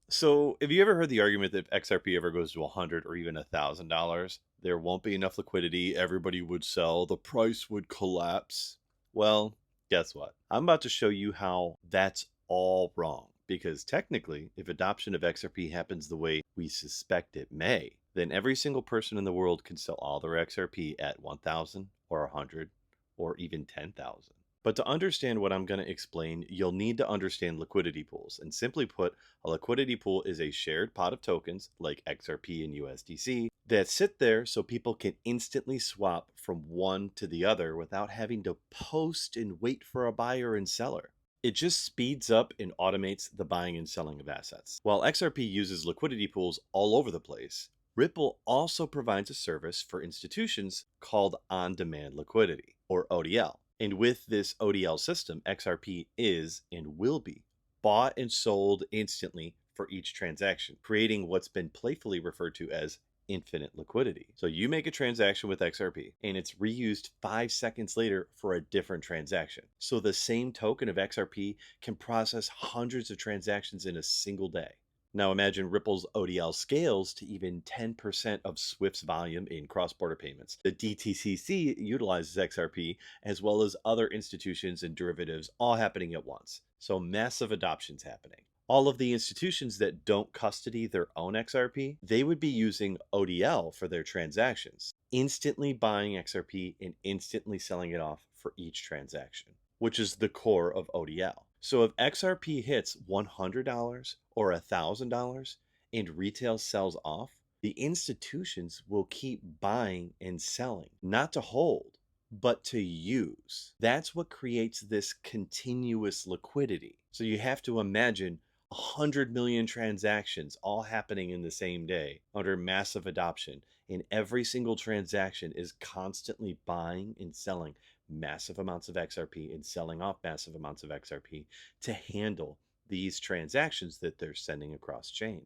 So, have you ever heard the argument that if XRP ever goes to 100 or even $1,000, there won't be enough liquidity, everybody would sell, the price would collapse? Well, guess what? I'm about to show you how that's all wrong. Because technically, if adoption of XRP happens the way we suspect it may, then every single person in the world can sell all their XRP at 1,000 or 100 or even 10,000. But to understand what I'm going to explain, you'll need to understand liquidity pools. And simply put, a liquidity pool is a shared pot of tokens, like XRP and USDC, that sit there so people can instantly swap from one to the other without having to post and wait for a buyer and seller. It just speeds up and automates the buying and selling of assets. While XRP uses liquidity pools all over the place, Ripple also provides a service for institutions called on-demand liquidity, or ODL. And with this ODL system, XRP is and will be bought and sold instantly for each transaction, creating what's been playfully referred to as infinite liquidity. So you make a transaction with XRP and it's reused 5 seconds later for a different transaction. So the same token of XRP can process hundreds of transactions in a single day. Now imagine Ripple's ODL scales to even 10% of Swift's volume in cross-border payments. The DTCC utilizes XRP as well as other institutions and derivatives all happening at once. So massive adoption's happening. All of the institutions that don't custody their own XRP, they would be using ODL for their transactions, instantly buying XRP and instantly selling it off for each transaction, which is the core of ODL. So if XRP hits $100 or $1,000 and retail sells off, the institutions will keep buying and selling, not to hold, but to use. That's what creates this continuous liquidity. So you have to imagine 100 million transactions all happening in the same day under massive adoption, and every single transaction is constantly buying and selling massive amounts of XRP and selling off massive amounts of XRP to handle these transactions that they're sending across chain.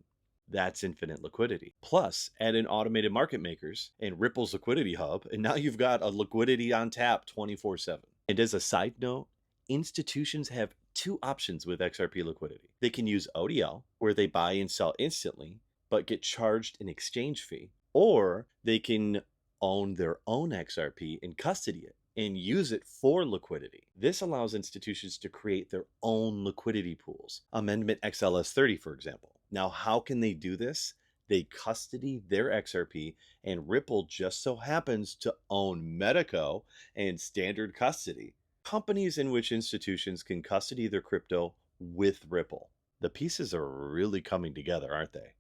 That's infinite liquidity. Plus, add in automated market makers and Ripple's liquidity hub, and now you've got a liquidity on tap 24/7. And as a side note, institutions have two options with XRP liquidity. They can use ODL, where they buy and sell instantly, but get charged an exchange fee, or they can own their own XRP and custody it and use it for liquidity. This allows institutions to create their own liquidity pools. Amendment XLS30, for example. Now, how can they do this? They custody their XRP, and Ripple just so happens to own Medico and standard custody. Companies in which institutions can custody their crypto with Ripple. The pieces are really coming together, aren't they?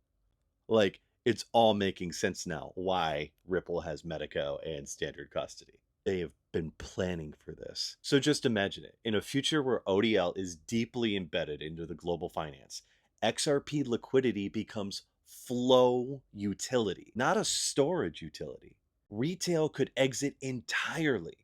Like, it's all making sense now why Ripple has Medico and standard custody. They have been planning for this. So just imagine it. In a future where ODL is deeply embedded into the global finance, XRP liquidity becomes flow utility, not a storage utility. Retail could exit entirely.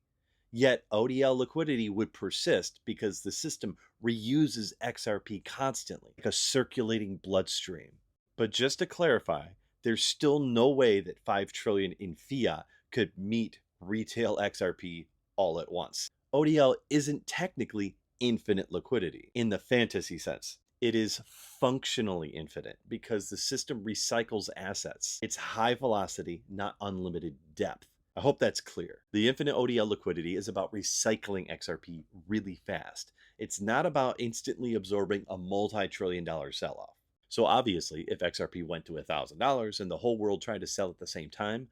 Yet ODL liquidity would persist because the system reuses XRP constantly, like a circulating bloodstream. But just to clarify, there's still no way that 5 trillion in fiat could meet retail XRP all at once. ODL isn't technically infinite liquidity in the fantasy sense. It is functionally infinite because the system recycles assets. It's high velocity, not unlimited depth. I hope that's clear. The infinite ODL liquidity is about recycling XRP really fast. It's not about instantly absorbing a multi-trillion-dollar sell-off. So obviously, if XRP went to $1,000 and the whole world tried to sell at the same time,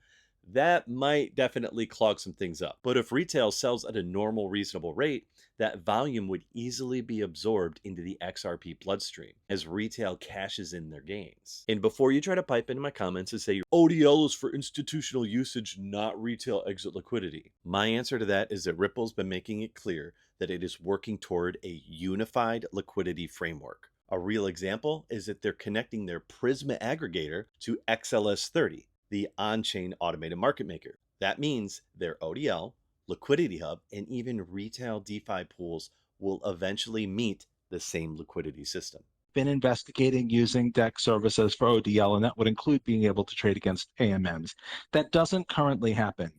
that might definitely clog some things up. But if retail sells at a normal, reasonable rate, that volume would easily be absorbed into the XRP bloodstream as retail cashes in their gains. And before you try to pipe into my comments and say ODL is for institutional usage, not retail exit liquidity, my answer to that is that Ripple's been making it clear that it is working toward a unified liquidity framework. A real example is that they're connecting their Prisma aggregator to XLS30, the on-chain automated market maker. That means their ODL, liquidity hub, and even retail DeFi pools will eventually meet the same liquidity system. Been investigating using DEX services for ODL, and that would include being able to trade against AMMs. That doesn't currently happen.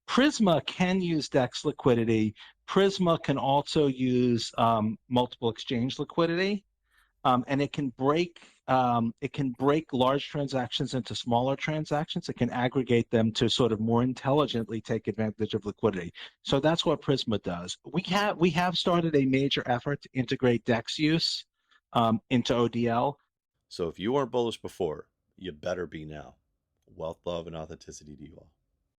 Prisma can use DEX liquidity. Prisma can also use multiple exchange liquidity, and it can break It can break large transactions into smaller transactions. It can aggregate them to sort of more intelligently take advantage of liquidity. So that's what Prisma does. We have started a major effort to integrate DEX use into ODL. So if you weren't bullish before, you better be now. Wealth, love, and authenticity to you all.